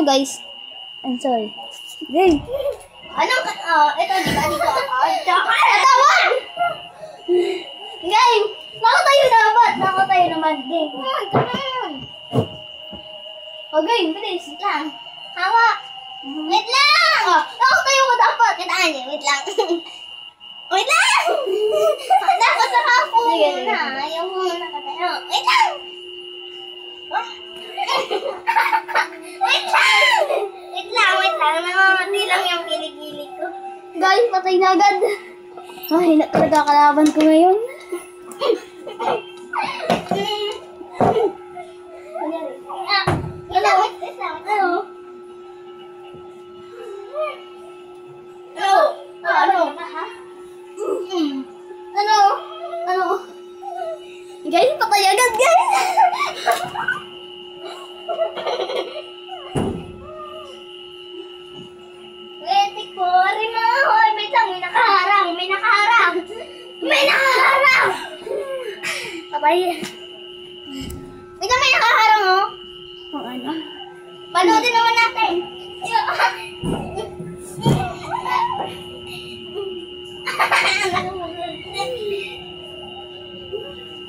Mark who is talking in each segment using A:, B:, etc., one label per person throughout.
A: to, guys. I'm sorry. Game.
B: Anong, ito, dito. Ito, wag! Game! Nakatayo dapat. Nakatayo naman. Game. Ito na yun. O, game. Bilis. Wait lang. Hawak. Wait lang! Nakatayo ko dapat. Kitaan niyo. Wait lang. Wait lang! Dapat nakapo muna. Ayaw mo nakatayo. Wait lang! Wait lang! Wait lang. Namamati lang yung kilikili ko.
A: Guys, patay na agad. Ay, na talaga kalaban ko ngayon.
B: Wait lang. Ano?
A: Guys, patay agad, guys.
B: Wait ko, rin mo. Wait lang, may nakaharang.
A: Patay.
B: Wait lang, may nakaharang, oh.
A: Ang ano?
B: Panoodin naman natin.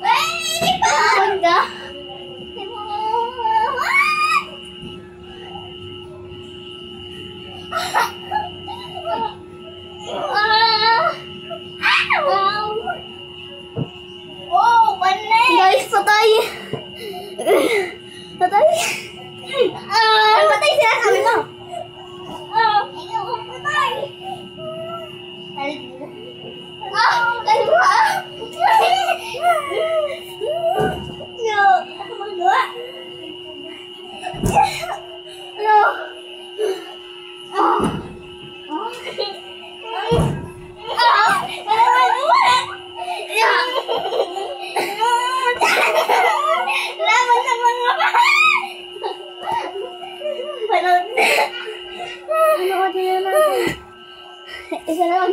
B: Wait pa!
A: Huwag ka.
B: Oh, panay!
A: Guys, patay. Patay.
B: Patay sinasabi mo. Ikaw ang patay. Kalma. No, ako magawa. No. Laban sa mga panood.
A: Panoodin na natin. Isa lang.